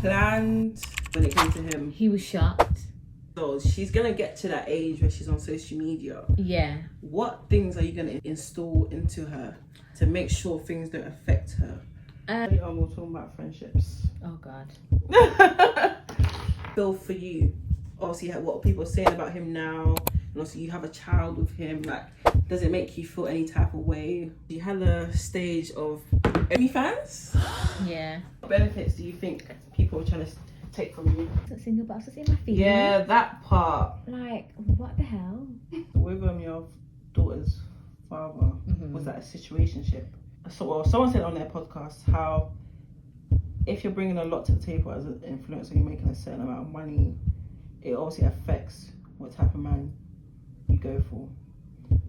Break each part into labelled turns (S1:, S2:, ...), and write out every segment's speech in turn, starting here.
S1: planned when it came to him?
S2: He was shocked.
S1: So she's gonna get to that age where she's on social media.
S2: Yeah.
S1: What things are you gonna install into her to make sure things don't affect her? Later on, we're talking about friendships.
S2: Oh God.
S1: Feel for you. Obviously, what people are saying about him now, and also you have a child with him. Like, does it make you feel any type of way? You had a stage of OnlyFans.
S2: Yeah.
S1: What benefits do you think people are trying to take from you?
S2: Single boss in my feelings.
S1: Yeah, that part.
S2: Like, what the hell?
S1: With your daughter's father, was that a situationship? So, well, someone said on their podcast how if you're bringing a lot to the table as an influencer, you're making a certain amount of money, it obviously affects what type of man you go for.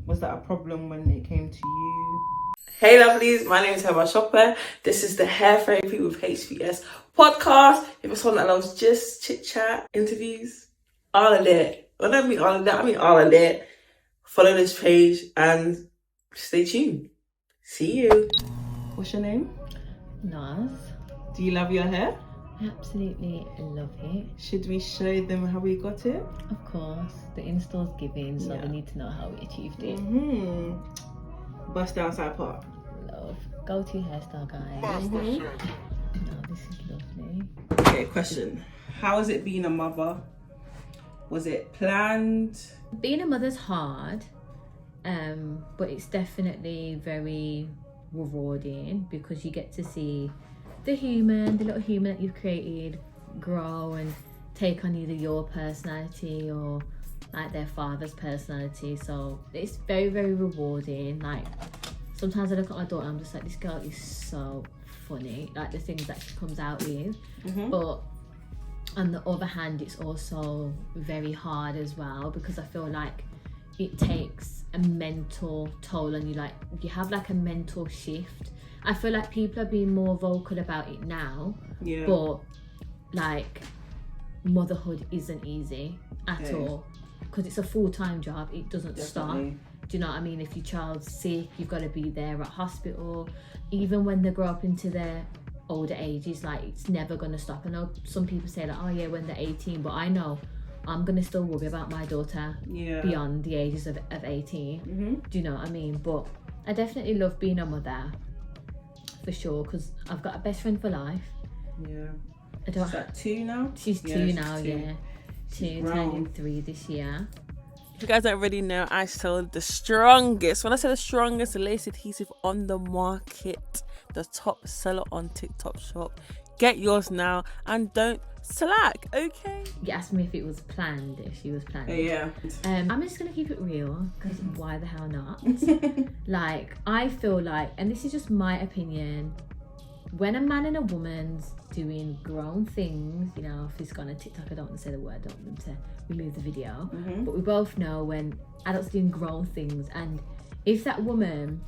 S1: Was that a problem when it came to you? Hey lovelies, my name is Heather Shopper. This is the Hair Therapy with HVS podcast. If it's someone that loves just chit chat, interviews, all of that. When I mean all of that, I mean all of that. Follow this page and stay tuned. See you. What's your name?
S2: Naz.
S1: Do you love your hair?
S2: Absolutely love it.
S1: Should we show them how we got it?
S2: Of course. The install's giving, so they need to know how we achieved it.
S1: Bust down side part.
S2: Love. Go-to hairstyle, guys. No, this is lovely.
S1: Okay, question. How has it been a mother? Was it planned?
S2: Being a mother's hard, but it's definitely very rewarding because you get to see the little human that you've created grow and take on either your personality or like their father's personality. So it's very, very rewarding. Like sometimes I look at my daughter and I'm just like, this girl is so funny, like the things that she comes out with. But on the other hand, it's also very hard as well because I feel like it takes a mental toll on you. Like you have like a mental shift. I feel like people are being more vocal about it now, but like motherhood isn't easy at all because it's a full-time job. It doesn't stop. Do you know what I mean? If your child's sick, you've got to be there at hospital. Even when they grow up into their older ages, like it's never going to stop. I know some people say like, oh yeah, when they're 18, but I know I'm going to still worry about my daughter beyond the ages of 18. Do you know what I mean? But I definitely love being a mother for sure because I've got a best friend for life. I don't.
S1: Is that 2 now?
S2: She's 2 now. Two, turning 3 this year.
S1: If you guys don't already know, I sell the strongest, when I say the strongest lace adhesive on the market, the top seller on TikTok shop. Get yours now and don't slack, okay?
S2: You asked me if it was planned, if she was planning.
S1: Yeah.
S2: I'm just gonna keep it real because why the hell not? Like I feel like, and this is just my opinion, when a man and a woman's doing grown things, you know, if it's gone on TikTok, I don't want to say the word, I don't want them to remove the video, but we both know when adults are doing grown things, and if that woman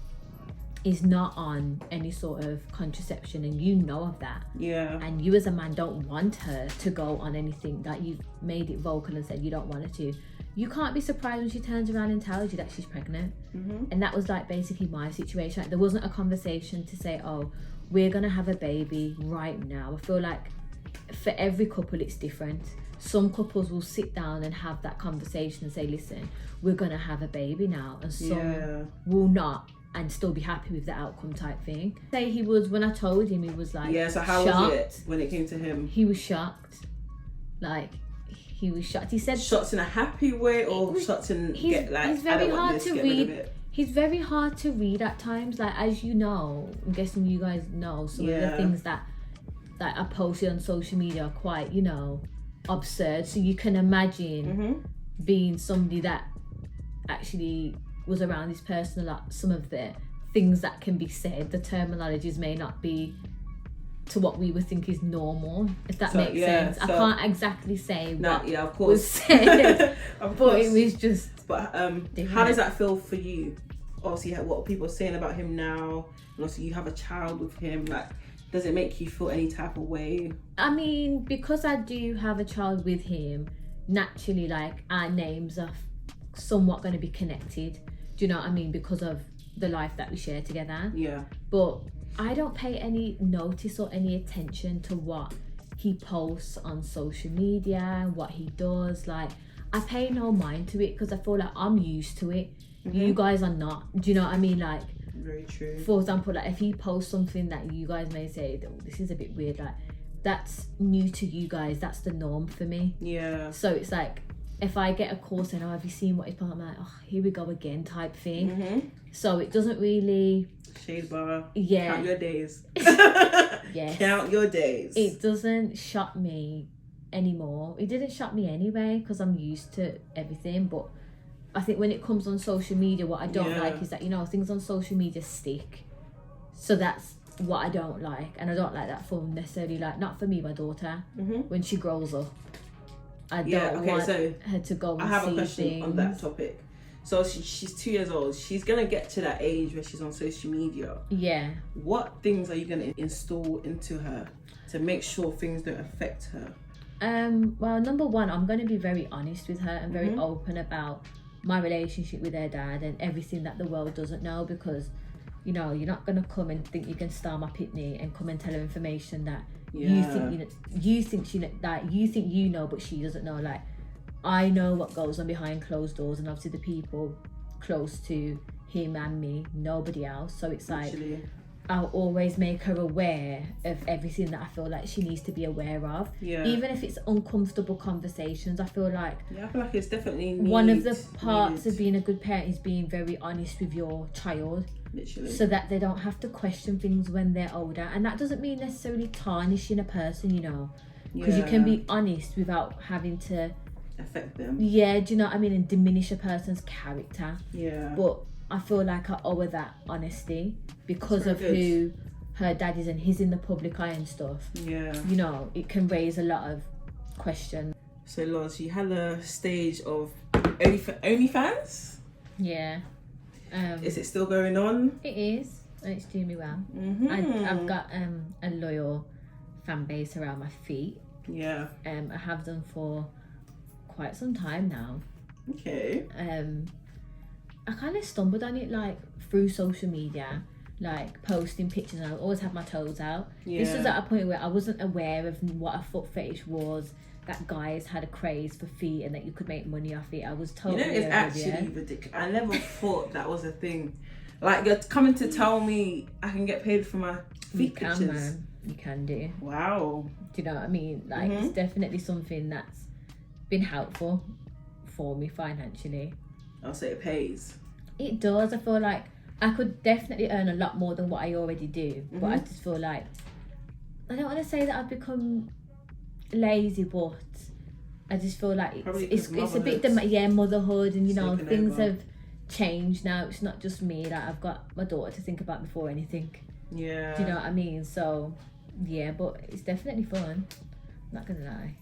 S2: is not on any sort of contraception and you know of that, and you as a man don't want her to go on anything, that you've made it vocal and said you don't want her to, you can't be surprised when she turns around and tells you that she's pregnant. And that was like basically my situation. Like, there wasn't a conversation to say, oh, we're gonna have a baby right now. I feel like for every couple it's different. Some couples will sit down and have that conversation and say, listen, we're gonna have a baby now, and some will not and still be happy with the outcome type thing. Say he was, when I told him, he was like,
S1: so how
S2: shocked.
S1: was it when it came to him?
S2: He was shocked. Like he was shocked. He said
S1: shocked in a happy way or shocked in get like,
S2: he's very
S1: I don't
S2: hard
S1: want this,
S2: to
S1: get rid of
S2: read.
S1: it.
S2: He's very hard to read at times. Like, as you know, I'm guessing you guys know, some of the things that are posted on social media are quite, you know, absurd. So you can imagine being somebody that actually was around this person a lot. Some of the things that can be said, the terminologies may not be to what we would think is normal, if that makes sense. I can't exactly say what was said, but it was just.
S1: But how does that feel for you? Obviously, what people are saying about him now, and also you have a child with him. Like, does it make you feel any type of way?
S2: I mean, because I do have a child with him, naturally, like, our names are somewhat going to be connected. Do you know what I mean? Because of the life that we share together.
S1: Yeah.
S2: But I don't pay any notice or any attention to what he posts on social media, what he does. Like, I pay no mind to it because I feel like I'm used to it. You guys are not. Do you know what I mean? Like,
S1: very true.
S2: For example, like if he posts something that you guys may say, oh, this is a bit weird, like that's new to you guys, that's the norm for me.
S1: Yeah.
S2: So it's like, if I get a call saying, oh, have you seen what he's posting? I'm like, oh, here we go again type thing. So it doesn't really...
S1: Shade bar.
S2: Yeah.
S1: Count your days.
S2: Yes.
S1: Count your days.
S2: It doesn't shock me anymore. It didn't shock me anyway because I'm used to everything. But I think when it comes on social media, what I don't like is that, you know, things on social media stick. So that's what I don't like. And I don't like that for necessarily, like, not for me, my daughter. When she grows up, I don't want her to go and
S1: I have
S2: see
S1: a question
S2: things.
S1: on that topic. So she's 2 years old. She's going to get to that age where she's on social media.
S2: Yeah.
S1: What things are you going to install into her to make sure things don't affect her?
S2: Well, number one, I'm going to be very honest with her and very open about my relationship with her dad and everything that the world doesn't know, you know, you're not going to come and think you can star my pitney and come and tell her information that you think you know, but she doesn't know. Like, I know what goes on behind closed doors, and obviously the people close to him and me, nobody else. So it's like, I'll always make her aware of everything that I feel like she needs to be aware of. Yeah. Even if it's uncomfortable conversations, I feel like
S1: it's definitely
S2: one of the parts of being a good parent is being very honest with your child.
S1: Literally.
S2: So that they don't have to question things when they're older. And that doesn't mean necessarily tarnishing a person, you know, because you can be honest without having to
S1: affect them.
S2: Yeah, do you know what I mean? And diminish a person's character.
S1: Yeah.
S2: But I feel like I owe her that honesty because of who her dad is, and he's in the public eye and stuff. Yeah. You know, it can raise a lot of questions.
S1: So, Loz, you had a stage of OnlyFans?
S2: Yeah.
S1: Is it still going on?
S2: It is, and it's doing me well. I've got a loyal fan base around my feet.
S1: Yeah.
S2: I have done for quite some time now.
S1: Okay.
S2: I kind of stumbled on it like through social media, like posting pictures, and I always had my toes out. Yeah. This was at a point where I wasn't aware of what a foot fetish was, that guys had a craze for feet and that you could make money off it. I was totally
S1: it's actually ridiculous. I never thought that was a thing. Like, you're coming to tell me I can get paid for my feet pictures.
S2: You can, man. You can do.
S1: Wow.
S2: Do you know what I mean? Like, it's definitely something that's been helpful for me financially.
S1: I'll say it pays.
S2: It does. I feel like I could definitely earn a lot more than what I already do. But I just feel like, I don't want to say that I've become lazy, but I just feel like it's a bit motherhood, and you know, things have changed now. It's not just me. Like, I've got my daughter to think about before anything. Yeah. Do you know what I mean? So yeah, but it's definitely fun. I'm not gonna lie.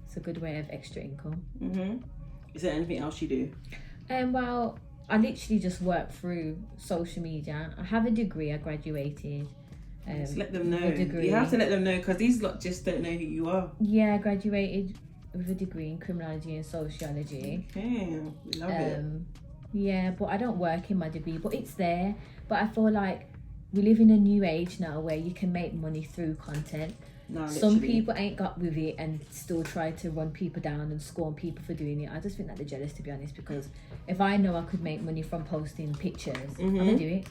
S2: It's a good way of extra income.
S1: Is there anything else you do?
S2: Well, I literally just work through social media. I have a degree. I graduated.
S1: Just let them know. You have to let them know, because these lot just don't know who you are.
S2: Yeah, I graduated with a degree in criminology and sociology.
S1: Okay, we love it.
S2: Yeah, but I don't work in my degree, but it's there. But I feel like we live in a new age now where you can make money through content. No, some people ain't got with it and still try to run people down and scorn people for doing it. I just think that they're jealous, to be honest, because if I know I could make money from posting pictures, I'm gonna do it.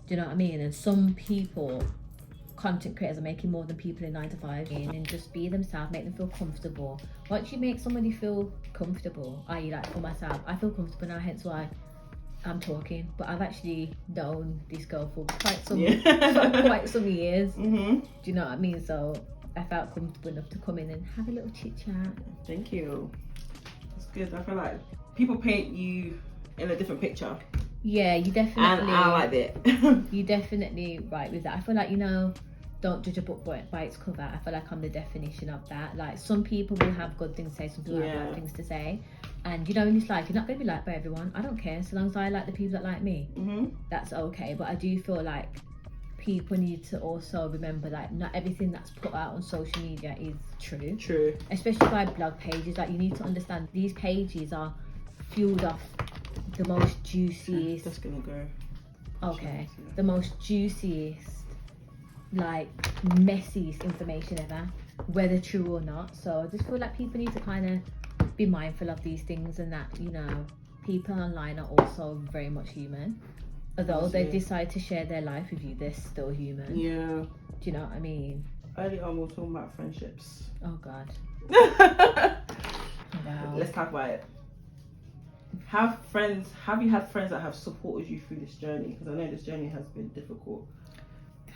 S2: Do you know what I mean? And some people, content creators, are making more than people in 9 to 5, and just be themselves, make them feel comfortable. Once you make somebody feel comfortable, i.e. like for myself, I feel comfortable now, hence why I'm talking. But I've actually known this girl for quite some years. Do you know what I mean? So I felt comfortable enough to come in and have a little chit chat.
S1: Thank you. That's good. I feel like people paint you in a different picture.
S2: Yeah, you definitely.
S1: And I like it.
S2: You definitely right with that. I feel like, you know, don't judge a book by its cover. I feel like I'm the definition of that. Like, some people will have good things to say, some people have bad things to say. And you know, in this life, you're not going to be liked by everyone. I don't care. So long as I like the people that like me, that's okay. But I do feel like people need to also remember that not everything that's put out on social media is true. True. Especially by blog pages. Like, you need to understand these pages are fueled off the most juiciest.
S1: That's gonna go.
S2: Okay. The most juiciest, like, messiest information ever. whether true or not. So I just feel like people need to kind of be mindful of these things, and that, you know, people online are also very much human. Although they decide to share their life with you, they're still human.
S1: Yeah.
S2: Do you know what I mean?
S1: Earlier on, we were talking about friendships.
S2: Oh God. Wow.
S1: Let's talk about it. Have you had friends that have supported you through this journey? Because I know this journey has been difficult.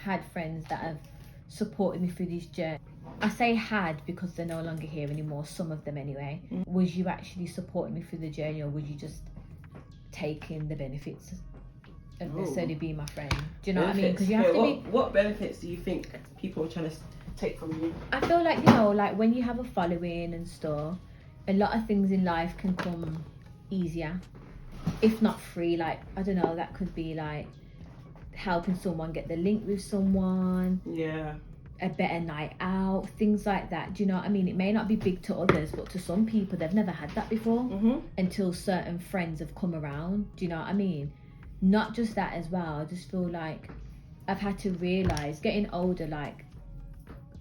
S2: Had friends that have supported me through this journey. I say had because they're no longer here anymore, some of them anyway. Was you actually supporting me through the journey, or was you just taking the benefits of necessarily being my friend? Do you know what I mean? Because you have to be...
S1: What benefits do you think people are trying to take from you?
S2: I feel like, you know, like when you have a following and stuff, a lot of things in life can come easier, if not free. Like, I don't know, that could be like helping someone get the link with someone, a better night out, things like that. Do you know what I mean? It may not be big to others, but to some people, they've never had that before until certain friends have come around. Do you know what I mean? Not just that as well, I just feel like I've had to realise, getting older, like,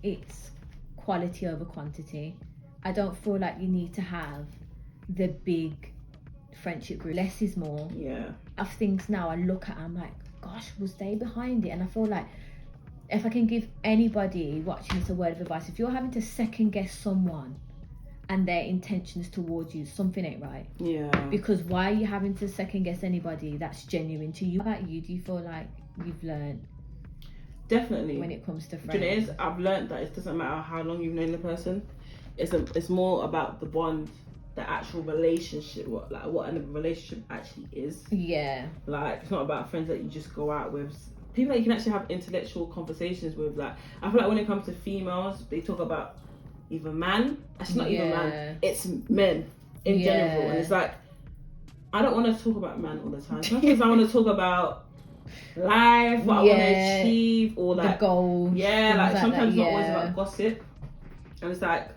S2: it's quality over quantity. I don't feel like you need to have the big friendship group. Less is more.
S1: Yeah.
S2: Of things now I look at, I'm like, gosh, was they behind it? And I feel like if I can give anybody watching this a word of advice, if you're having to second guess someone and their intentions towards you, something ain't right.
S1: Yeah.
S2: Because why are you having to second guess anybody that's genuine to you? How about you? Do you feel like you've learned?
S1: Definitely.
S2: When it comes to friends.
S1: Do you know, it is, I've learned that it doesn't matter how long you've known the person. It's more about the bond, the actual relationship, what a relationship actually is.
S2: Yeah.
S1: Like, it's not about friends that you just go out with. People that you can actually have intellectual conversations with. Like, I feel like when it comes to females, they talk about either man. It's not even man. It's men in general. And it's like, I don't want to talk about man all the time. Sometimes I want to talk about life, what I want to achieve, or like
S2: the goals.
S1: Yeah, like sometimes it's not always
S2: yeah.
S1: about gossip. And it's like,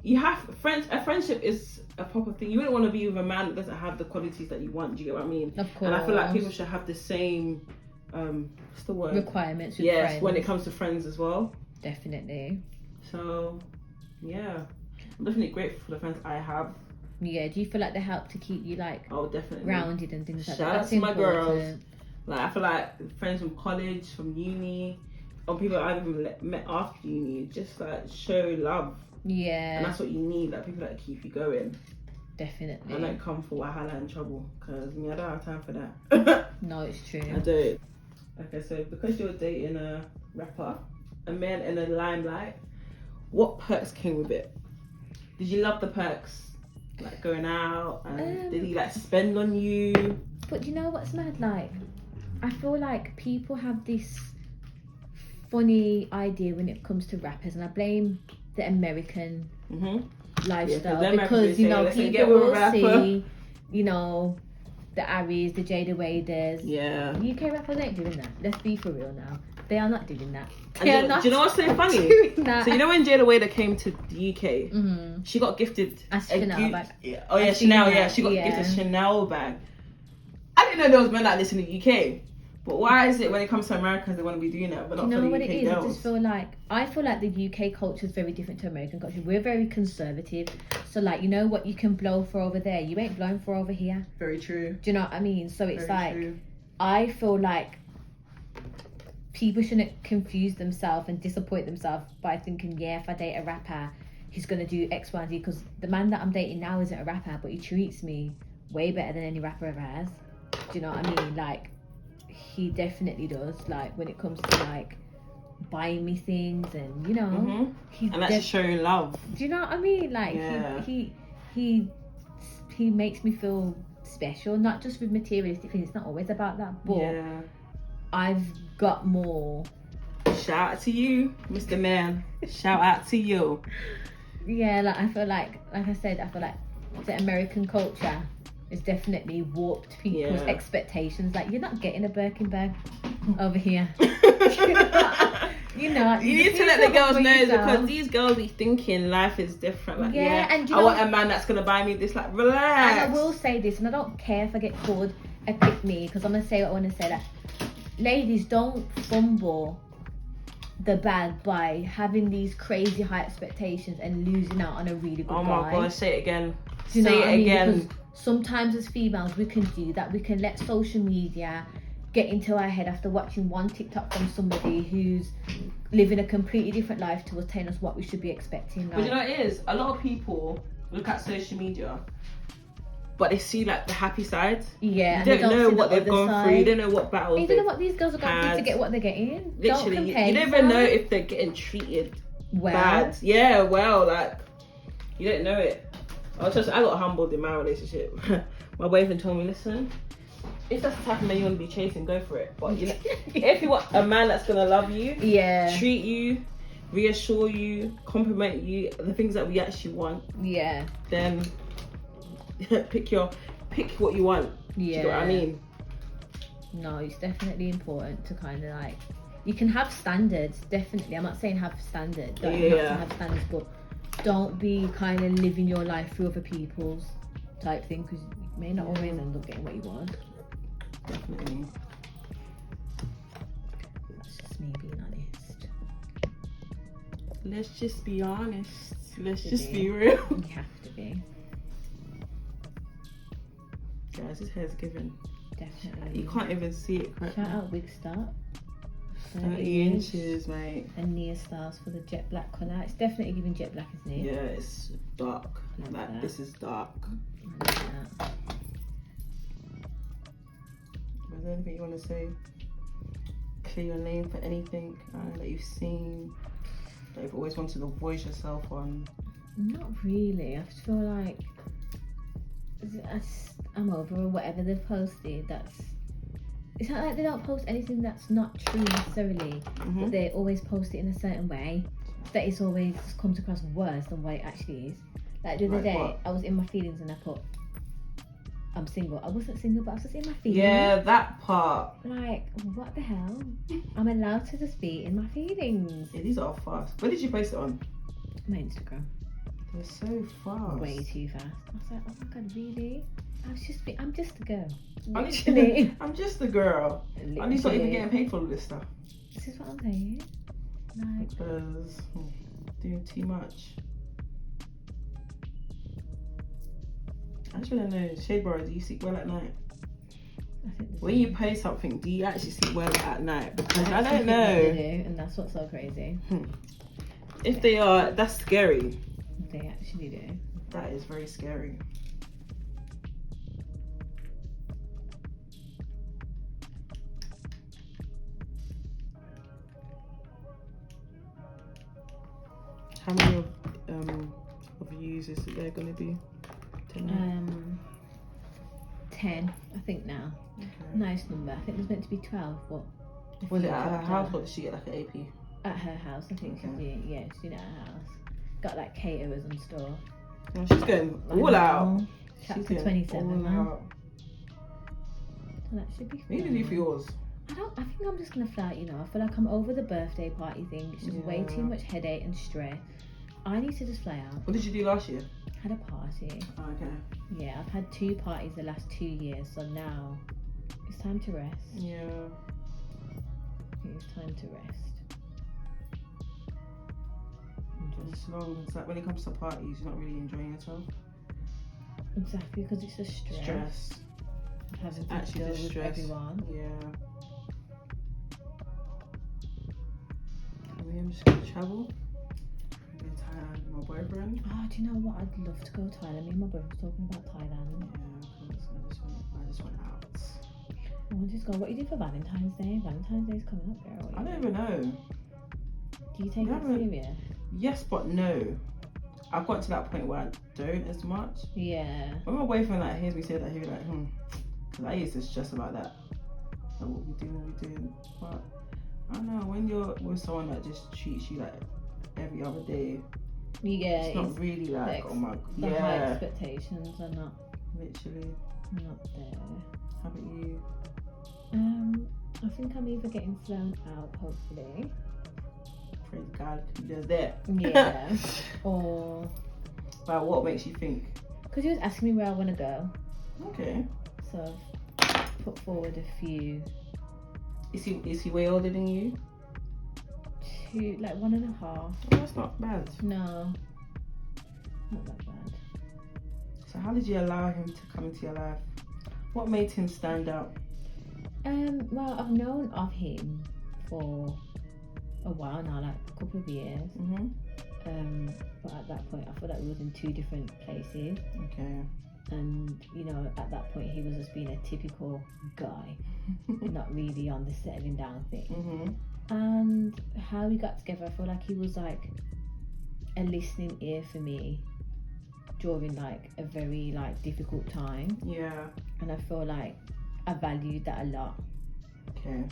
S1: you have friends. A friendship is a proper thing. You wouldn't want to be with a man that doesn't have the qualities that you want. Do you get what I mean?
S2: Of course.
S1: And I feel like people should have the same, what's the word?
S2: Requirements with
S1: yes,
S2: friends.
S1: when it comes to friends as well.
S2: Definitely.
S1: So, yeah, I'm definitely grateful for the friends I have.
S2: Yeah, do you feel like they help to keep you like
S1: definitely
S2: grounded and things like that?
S1: Shout out to my girls. Like, I feel like friends from college, from uni, or people I've even met after uni, just like show love.
S2: Yeah.
S1: And that's what you need, like people that keep you going.
S2: Definitely.
S1: I don't come for wahala and trouble, because I don't have time for that.
S2: No, it's true.
S1: I don't. Okay, so because you're dating a rapper, a man in the limelight, what perks came with it? Did you love the perks? Like going out, and did he like spend on you?
S2: But you know what's mad? Like, I feel like people have this funny idea when it comes to rappers, and I blame the American lifestyle, because you know people will see, you know, the Aries, the Jada Waders.
S1: Yeah.
S2: UK rappers ain't doing that. Let's be for real now. They are not doing that.
S1: Do you know what's so funny? So you know when Jada Wader came to the UK, she got gifted
S2: a Chanel bag.
S1: Oh yeah, Chanel. Yeah, she got gifted a Chanel bag. I didn't know there was men like this in the UK. But why is it when it comes to Americans they want to be doing that, but not for the UK girls? You know what it is? I feel like the UK culture is very different to American culture. We're very conservative. So like, you know what you can blow for over there, you ain't blowing for over here. Very true.
S2: Do you know what I mean? So it's
S1: very
S2: like,
S1: true.
S2: I feel like people shouldn't confuse themselves and disappoint themselves by thinking, yeah, if I date a rapper, he's going to do X, Y, and Z. Because the man that I'm dating now isn't a rapper, but he treats me way better than any rapper ever has. Do you know what I mean? Like, he definitely does. Like, when it comes to like buying me things, and you know,
S1: and that's showing love.
S2: Do you know what I mean? Like, he makes me feel special, not just with materialistic things. It's not always about that, but I've got more.
S1: Shout out to you, Mr. Man. Shout out to you.
S2: Yeah, like I feel like I said, I feel like the American culture is definitely warped people's expectations. Like, you're not getting a Birkin bag over here. You know,
S1: you need to let the girls know, because these girls be thinking life is different. Like, and I want a man that's gonna buy me this. Like, relax.
S2: And I will say this, and I don't care if I get called a pick me, because I'm gonna say what I want to say. Like, ladies, don't fumble the bad by having these crazy high expectations and losing out on a really good guy.
S1: Oh my god, say it again.
S2: Do you know
S1: Say
S2: what
S1: it
S2: I mean?
S1: again.
S2: Because sometimes as females we can do that. We can let social media get into our head after watching one TikTok from somebody who's living a completely different life to us, telling us what we should be expecting.
S1: But you know what it is? A lot of people look at social media, but they see like the happy side.
S2: Yeah,
S1: You
S2: and
S1: don't know
S2: see
S1: what
S2: the
S1: they've
S2: other
S1: gone
S2: side.
S1: through. You don't know what battles
S2: You don't know what these girls are going through to get what they're getting.
S1: Literally,
S2: Don't compare
S1: you don't even
S2: yourself.
S1: know if they're getting treated
S2: Well,
S1: bad. Yeah, well, like you don't know it. I got humbled in my relationship. My boyfriend told me, listen, if that's the type of man you want to be chasing, go for it. But you know, if you want a man that's gonna love you,
S2: yeah,
S1: treat you, reassure you, compliment you, the things that we actually want,
S2: yeah,
S1: then pick what you want.
S2: yeah.
S1: Do you know what I mean?
S2: No, it's definitely important to kind of like, you can have standards, definitely. I'm not saying have standards, don't have to have standards, but don't be kind of living your life through other people's type thing, because you may not always end up getting what you want.
S1: Definitely.
S2: That's just me being honest.
S1: Let's just be honest. Let's just be real.
S2: You have to be.
S1: Guys, his hair's given.
S2: Definitely.
S1: You can't even see it correctly.
S2: Shout out Wigstart.
S1: 30 inches, mate.
S2: And Nia Stars for the jet black colour. It's definitely giving jet black, isn't it?
S1: Yeah, it's dark.
S2: Love
S1: Like,
S2: that.
S1: this is dark.
S2: I love that.
S1: Is there anything you want to say? Clear your name for anything that you've seen, that you've always wanted to voice yourself on?
S2: Not really. I just feel like I'm over whatever they've posted. It's not like they don't post anything that's not true necessarily, but they always post it in a certain way that it's always comes across worse than what it actually is. Like the other day, I was in my feelings and I put, I'm single. I wasn't single, but I was just in my feelings.
S1: Yeah, that part.
S2: Like, what the hell? I'm allowed to just be in my feelings.
S1: Yeah, these are fast. Where did you post it on?
S2: My Instagram.
S1: They're so fast.
S2: Way too fast. I was like, oh my god, really? I'm just a girl.
S1: I'm just a girl.
S2: Literally.
S1: I'm not even getting paid for all this stuff.
S2: This is what I'm saying. Like,
S1: Because doing too much. I just want to know, Shade Bro, do you sleep well at night?
S2: I think this
S1: When
S2: is-
S1: you post something, do you actually sleep well at night? Because I
S2: actually
S1: don't
S2: think they
S1: know.
S2: do, and that's what's so crazy.
S1: If they are, that's scary.
S2: They actually do.
S1: That is very scary. How many of views is it there going to be? 10?
S2: 10, I think now.
S1: Okay.
S2: Nice number. I think there's meant to be 12, but
S1: Was it at her house or did she get like an AP?
S2: at her house, I think she's doing. Yeah, she's doing it at her house. Got like caterers and stuff.
S1: Oh, she's going all out.
S2: Chapter
S1: She's going
S2: 27
S1: all
S2: now.
S1: out.
S2: So that should be fun.
S1: Maybe do for yours.
S2: I think I'm just gonna fly, you know. I feel like I'm over the birthday party thing. It's just way
S1: Yeah.
S2: too much headache and stress. I need to just fly out.
S1: What did you do last year?
S2: Had a party.
S1: Oh, okay.
S2: Yeah, I've had 2 parties the last 2 years, so now it's time to rest.
S1: Yeah.
S2: It's time to rest. And just-
S1: It's long. It's like when it comes to parties, you're not really enjoying yourself.
S2: Exactly, because it's the stress.
S1: Stress.
S2: Of having to
S1: Actually,
S2: deal
S1: the
S2: with
S1: stress.
S2: everyone.
S1: Yeah. I mean, I'm just gonna travel. I'm gonna Thailand with my boyfriend.
S2: Oh, do you know what? I'd love to go to Thailand. Me and my brother was talking about Thailand.
S1: Yeah, because I just want out.
S2: I want to just go. What do you do for Valentine's Day? Valentine's Day's coming up, girl.
S1: I don't even know.
S2: Do you take
S1: You
S2: it
S1: haven't-
S2: serious?
S1: Yes, but no. I've got to that point where I don't as much.
S2: Yeah.
S1: When my boyfriend like hears me say that, he'll be like, because I used to stress about that. Like, what we doing. But I don't know, when you're with someone that just treats you like every other day,
S2: Yeah,
S1: it's not really like,
S2: the
S1: oh my,
S2: the high
S1: yeah,
S2: expectations are not
S1: literally.
S2: there.
S1: How about you?
S2: I think I'm either getting flown out, hopefully.
S1: Praise God, he does that.
S2: Yeah. Or
S1: But what makes you think?
S2: because he was asking me where I want to go,
S1: Okay.
S2: so I've put forward a few.
S1: Is he way older than you?
S2: 2, like 1.5.
S1: Oh, that's not bad.
S2: No, not that bad.
S1: So how did you allow him to come into your life? What made him stand out?
S2: Well, I've known of him for a while now, like a couple of years. But at that point, I feel like we was in 2 different places.
S1: Okay.
S2: And at that point, he was just being a typical guy, not really on the settling down thing. And how we got together, I feel like he was like a listening ear for me during like a very like difficult time.
S1: Yeah.
S2: And I feel like I valued that a lot.
S1: Okay.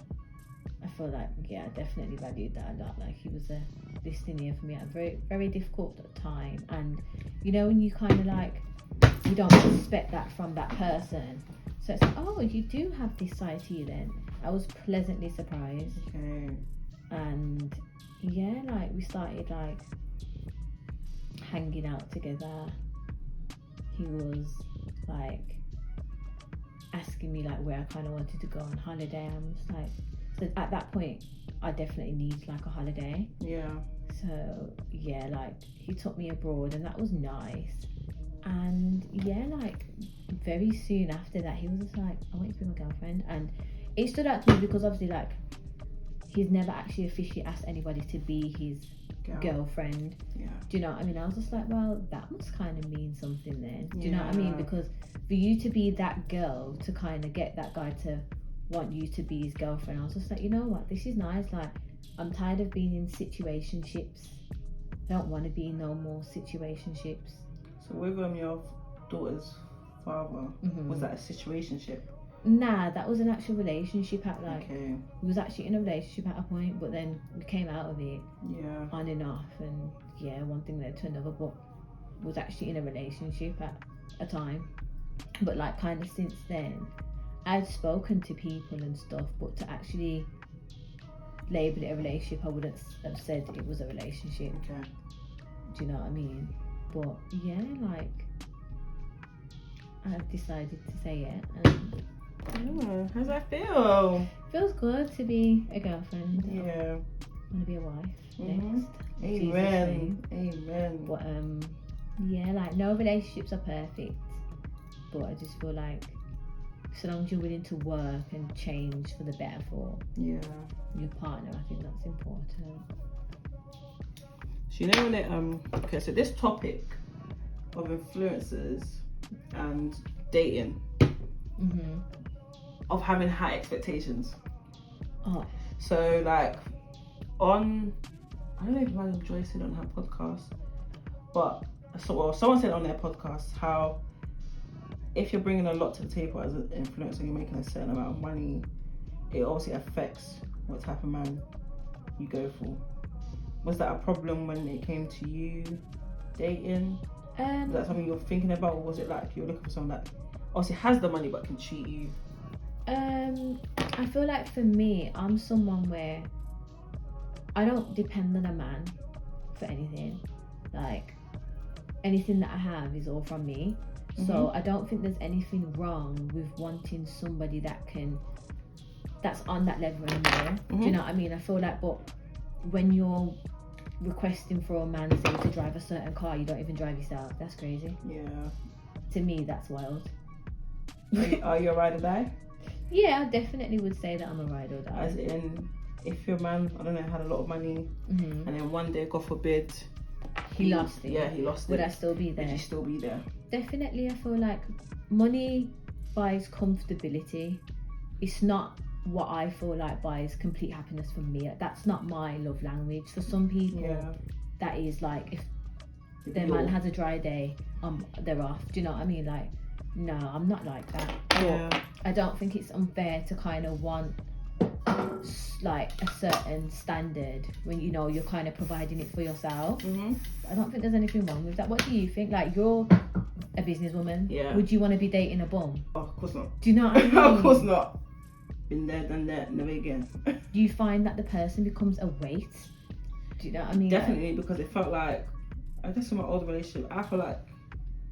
S2: I feel like, I definitely valued that a lot. Like, he was a listening ear for me at a very, very difficult time. And, when you kind of like, you don't expect that from that person. So it's like, oh, you do have this side to you then. I was pleasantly surprised.
S1: Okay.
S2: And, like, we started, like, hanging out together. He was, like, asking me, like, where I kind of wanted to go on holiday. I'm just like... So at that point, I definitely need like a holiday.
S1: Yeah.
S2: So like he took me abroad, and that was nice. And like very soon after that, he was just like, I want you to be my girlfriend. And it stood out to me because obviously like he's never actually officially asked anybody to be his girlfriend.
S1: Yeah.
S2: Do you know what I mean? I was just like, well, that must kind of mean something then. Do you know what I
S1: Yeah.
S2: mean? Because for you to be that girl, to kind of get that guy to want you to be his girlfriend, I was just like, you know what, this is nice. Like, I'm tired of being in situationships. I don't want to be in no more situationships.
S1: So with your daughter's father, was that a situationship?
S2: Nah, that was an actual relationship at like,
S1: Okay.
S2: we was actually in a relationship at a point, but then we came out of it.
S1: Yeah.
S2: On and off, and one thing led to another, but was actually in a relationship at a time. But like kind of since then, I'd spoken to people and stuff, but to actually label it a relationship, I wouldn't have said it was a relationship.
S1: Okay.
S2: Do you know what I mean? But like I've decided to say it, and
S1: how's that feel?
S2: Feels good to be a girlfriend.
S1: Yeah.
S2: I want to be a wife next.
S1: Amen. Amen.
S2: But like no relationships are perfect, but I just feel like so long as you're willing to work and change for the better for your partner, I think that's important.
S1: So when it okay, so this topic of influencers and dating, of having high expectations.
S2: Oh.
S1: So like I don't know if Madam Joy said on her podcast, but someone said on their podcast how if you're bringing a lot to the table as an influencer, you're making a certain amount of money, it obviously affects what type of man you go for. Was that a problem when it came to you dating? Was that something you're thinking about, or was it like you're looking for someone that obviously has the money but can treat you?
S2: I feel like for me, I'm someone where I don't depend on a man for anything. Like anything that I have is all from me. So I don't think there's anything wrong with wanting somebody that's on that level anymore. Do you know what I mean? I feel like, but when you're requesting for a man, say, to drive a certain car, you don't even drive yourself. That's crazy.
S1: Yeah.
S2: To me, that's wild.
S1: Are you a ride or die?
S2: Yeah, I definitely would say that I'm a ride or die.
S1: As in, if your man, I don't know, had a lot of money, and then one day, God forbid,
S2: he lost it.
S1: Yeah, he lost
S2: Would
S1: it.
S2: I still be there?
S1: Would you still be there?
S2: Definitely. I feel like money buys comfortability. It's not what I feel like buys complete happiness for me. That's not my love language. For some people, that is like, if their man has a dry day, they're off. Do you know what I mean? Like, no, I'm not like that. But I don't think it's unfair to kind of want like a certain standard when you're kind of providing it for yourself. I don't think there's anything wrong with that. What do you think? Like, you're a businesswoman.
S1: Yeah.
S2: Would you want to be dating a bum?
S1: Oh, of course not.
S2: Do you know what I mean?
S1: Of course not. Been there, done that, never again.
S2: Do you find that the person becomes a weight? Do you know what I mean?
S1: Definitely, because it felt like, I guess in my old relationship, I feel like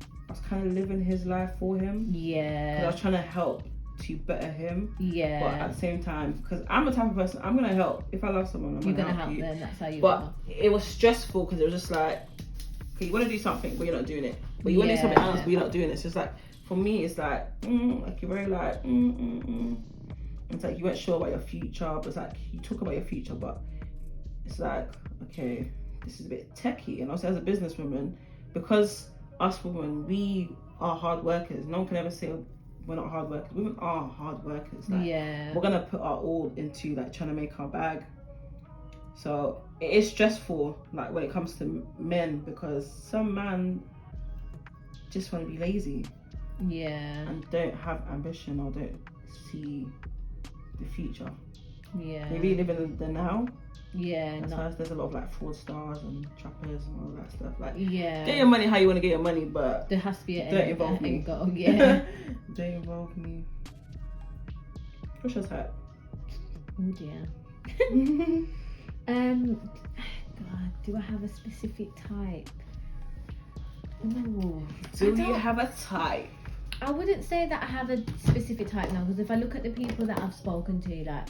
S1: I was kind of living his life for him.
S2: Yeah.
S1: Because I was trying to help to better him.
S2: Yeah.
S1: But at the same time, because I'm the type of person, I'm gonna help. If I love someone, I'm
S2: You're
S1: gonna
S2: gonna
S1: help
S2: help
S1: you.
S2: them. That's how you.
S1: But it was stressful because it was just like, okay, you want to do something, but you're not doing it. But you want to do something else, but you're not doing it. So it's like, for me, it's like, like you're very like, It's like you weren't sure about your future, but it's like you talk about your future, but it's like, okay, this is a bit techie. And also as a businesswoman, because us women, we are hard workers. No one can ever say we're not hard workers. Women are hard workers. Like, we're gonna put our all into like trying to make our bag. So it is stressful, like when it comes to men, because some men just want to be lazy.
S2: Yeah.
S1: And don't have ambition or don't see the future.
S2: Yeah.
S1: They really live in the now.
S2: Yeah.
S1: That's why there's a lot of like fraudsters and trappers and all that stuff. Like,
S2: yeah.
S1: get your money how you want to get your money, but
S2: there has to be
S1: don't involve me.
S2: Goal. Yeah.
S1: Don't involve me. What's your type?
S2: Oh dear. God, do I have a specific type? Ooh,
S1: Do you have a type?
S2: I wouldn't say that I have a specific type now, because if I look at the people that I've spoken to, like,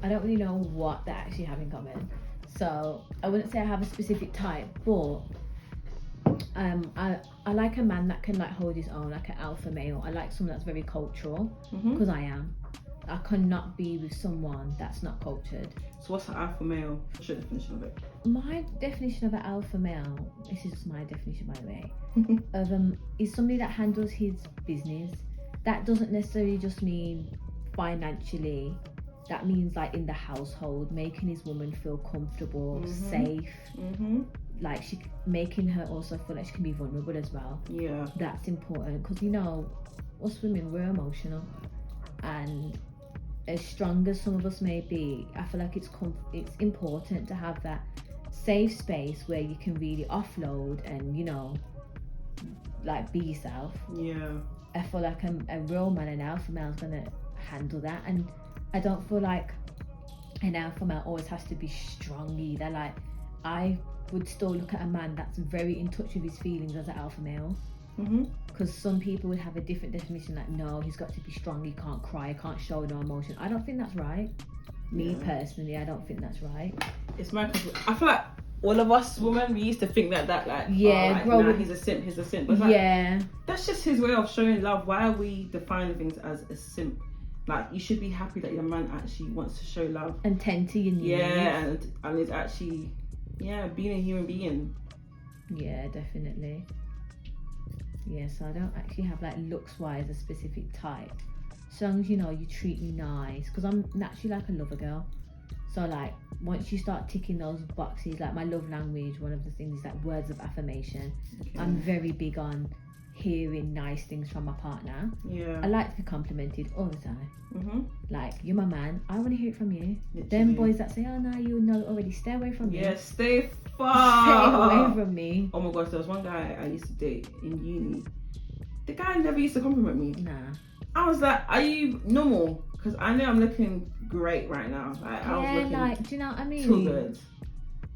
S2: I don't really know what they actually have in common. So I wouldn't say I have a specific type, but I like a man that can like hold his own, like an alpha male. I like someone that's very cultural, because I am. I cannot be with someone that's not cultured.
S1: So what's an alpha male? What's your definition of it?
S2: My definition of an alpha male, this is just my definition by the way, of is somebody that handles his business. That doesn't necessarily just mean financially. That means like in the household, making his woman feel comfortable, safe. Like making her also feel like she can be vulnerable as well.
S1: Yeah. That's
S2: important, because you know, us women, we're emotional, and as strong as some of us may be, I feel like it's important to have that safe space where you can really offload and, you know, like be yourself.
S1: Yeah.
S2: I feel like a real man, an alpha male, is gonna handle that, and I don't feel like an alpha male always has to be strong either. Like, I would still look at a man that's very in touch with his feelings as an alpha male. Because some people would have a different definition, like, no, he's got to be strong, he can't cry, he can't show no emotion. I don't think that's right. Me personally, I don't think that's right.
S1: It's my, I feel like all of us women, we used to think that like, he's a simp, but like, that's just his way of showing love. Why are we defining things as a simp? Like, you should be happy that your man actually wants to show love
S2: and tend to your needs.
S1: Yeah, and is actually being a human being.
S2: Yeah, definitely. Yeah, so I don't actually have like looks wise a specific type. As long as, you know, you treat me nice, because I'm naturally like a lover girl. So like, once you start ticking those boxes, like my love language, one of the things is like words of affirmation. I'm very big on hearing nice things from my partner. Yeah, I like to be complimented all the time. Like, you're my man, I want to hear it from you. Literally. Them boys that say, oh no, you know already, stay away from me.
S1: Yeah, stay far.
S2: Stay away from me.
S1: Oh my gosh, there was one guy I used to date in uni. The guy never used to compliment me.
S2: Nah.
S1: I was like, are you normal? Because I know I'm looking great right now. Like, I was looking,
S2: like, do you know what I mean?
S1: Too good.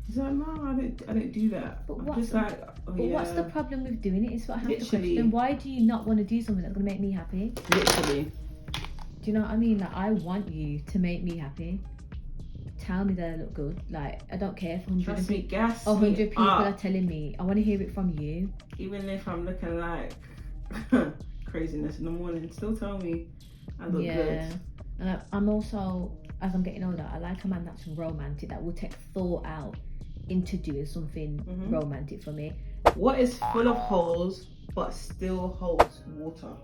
S1: He's like, no, I don't do that.
S2: But
S1: I'm just like,
S2: what's the problem with doing it? Is what I have to question. Why do you not want to do something that's going to make me happy?
S1: Literally.
S2: Do you know what I mean? Like, I want you to make me happy. Tell me that I look good. Like, I don't care if 100 people are telling me. I want to hear it from you.
S1: Even if I'm looking like craziness in the morning, still tell me I look good.
S2: And I'm also, as I'm getting older, I like a man that's romantic, that will take thought out into doing something romantic for me.
S1: What is full of holes but still holds water?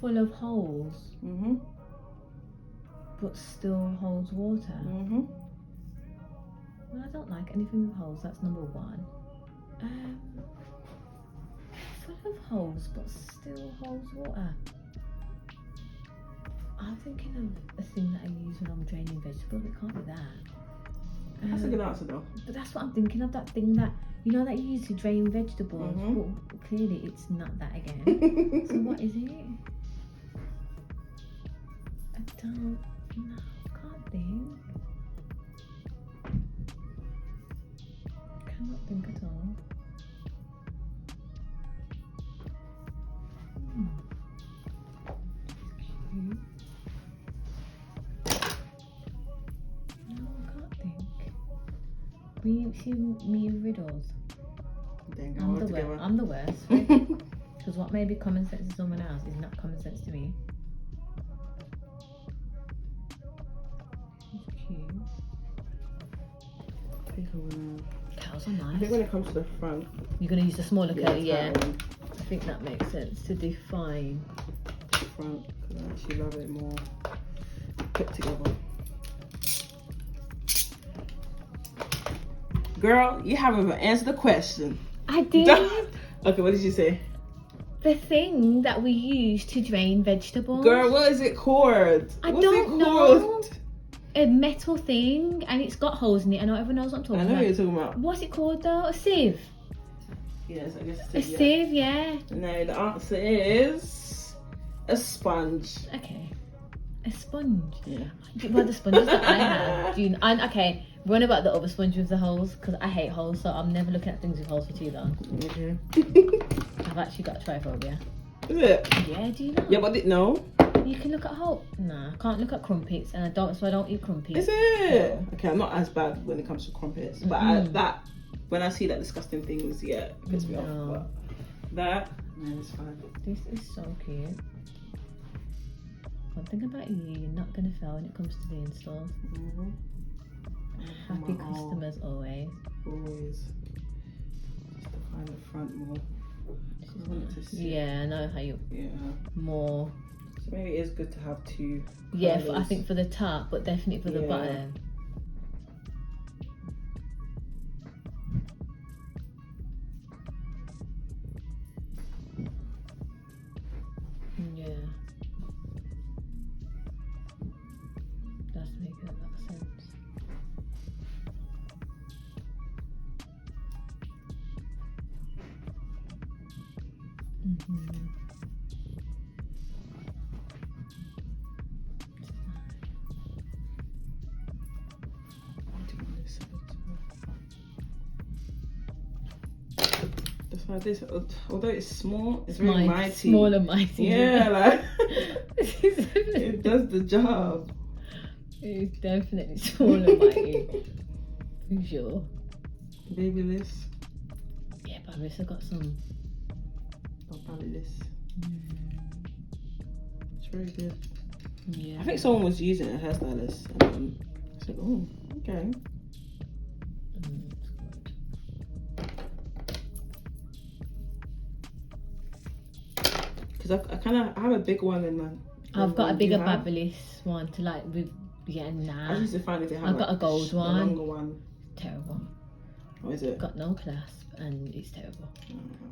S2: Full of holes, but still holds water. Well, I don't like anything with holes. That's number one. Full of holes but still holds water. I'm thinking of a thing that I use when I'm draining vegetables. It can't be that.
S1: That's a good answer though.
S2: But that's what I'm thinking of, that thing that, you know, that you use to drain vegetables. But clearly it's not that again. So what is it? I don't know. Can't think. Cannot think at all. See me with riddles.
S1: Then go
S2: I'm
S1: all
S2: the
S1: together.
S2: worst. I'm the worst. Because what may be common sense to someone else is not common sense to me. It's cute.
S1: I think I'm gonna.
S2: Cows are
S1: I
S2: nice.
S1: think when it comes to the front,
S2: You're gonna use the smaller curtain, yeah.
S1: tight one,
S2: I think that makes sense to define.
S1: front, because I actually love it more put together. Girl, you haven't even answered the question.
S2: I did.
S1: Okay, what did you say?
S2: The thing that we use to drain vegetables.
S1: Girl, what is it called?
S2: I
S1: What's
S2: don't
S1: it
S2: know.
S1: called?
S2: A metal thing, and it's got holes in it. I know everyone knows what I'm talking
S1: I know
S2: about.
S1: what you're talking about.
S2: What's it called though? A sieve.
S1: Yes, I guess
S2: A
S1: it's
S2: sieve, yeah.
S1: No, the answer is a sponge.
S2: Okay. A sponge.
S1: Yeah.
S2: Well, the sponges that I have. Okay, run about the other sponge with the holes, because I hate holes, so I'm never looking at things with holes for too long.
S1: Okay.
S2: I've actually got tryphobia.
S1: Is it?
S2: Yeah, do you know?
S1: Yeah, but no.
S2: You can look at holes. Nah, I can't look at crumpets, and so I don't eat crumpets.
S1: Is it? Okay, I'm not as bad when it comes to crumpets, but that when I see that disgusting things, yeah, it pisses me off. But that, no, it's fine.
S2: This is so cute. One thing about you, you're not gonna fail when it comes to the installs.
S1: Mm-hmm.
S2: Happy customers always.
S1: Always. Just to find the front more. I want it to sit.
S2: Yeah, I know how you
S1: Yeah.
S2: more.
S1: So maybe it is good to have two.
S2: Yeah, I
S1: colours.
S2: think for the top, but definitely for the
S1: Yeah.
S2: bottom. Yeah. That's making a lot of sense. Mm-hmm.
S1: That's why this, although it's small, it's very mighty.
S2: Small and mighty.
S1: Yeah, like
S2: it
S1: it does the job.
S2: It's definitely small and mighty. For sure.
S1: Babyless.
S2: Yeah, but Marissa got some.
S1: Or babyless. It's very good.
S2: Yeah.
S1: I think someone was using it, a hairstylist. And I said, oh, okay. Because I have a big one in my.
S2: I've got a
S1: Do you
S2: bigger
S1: have?
S2: babyless one to like with. Yeah,
S1: I
S2: nah.
S1: used to find if they have
S2: I've got
S1: like
S2: a gold
S1: a
S2: one.
S1: longer one.
S2: Terrible.
S1: What is it?
S2: Got no clasp and it's terrible.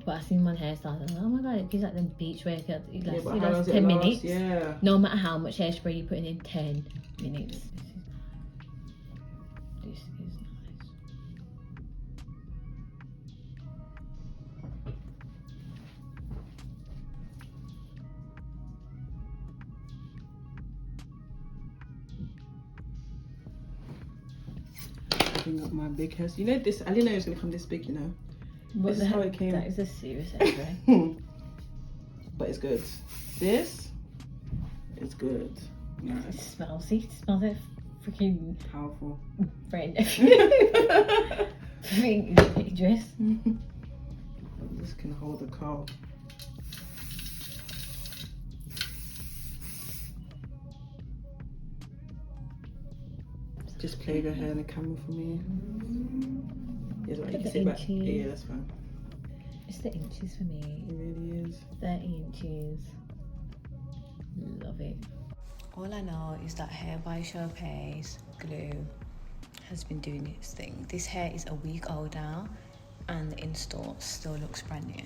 S2: But I seen one hairstyle and oh my god, it gives like them beach wear. It lasts,
S1: Yeah, but
S2: it
S1: how
S2: lasts
S1: does
S2: 10
S1: it last?
S2: minutes.
S1: Yeah.
S2: No matter how much hairspray you're putting in, 10 minutes. This is nice.
S1: Bring up my big hair. You know this, I didn't know it was going to come this big, you know.
S2: What
S1: This
S2: the
S1: is how
S2: heck?
S1: it came.
S2: That is a serious hairspray.
S1: But it's good. This is good.
S2: It
S1: Nice.
S2: smells. See, it smells like freaking
S1: Powerful.
S2: friend. Freaking dress.
S1: This can hold a car. Just play your hair in the camera for me. Yes, right, you
S2: Look
S1: can
S2: at
S1: sit
S2: the
S1: back.
S2: inches.
S1: Yeah, that's fine.
S2: It's the inches for me.
S1: It really is.
S2: 30 inches. Love it.
S3: All I know is that Hair by Showpace glue has been doing its thing. This hair is a week old now and the install still looks brand new.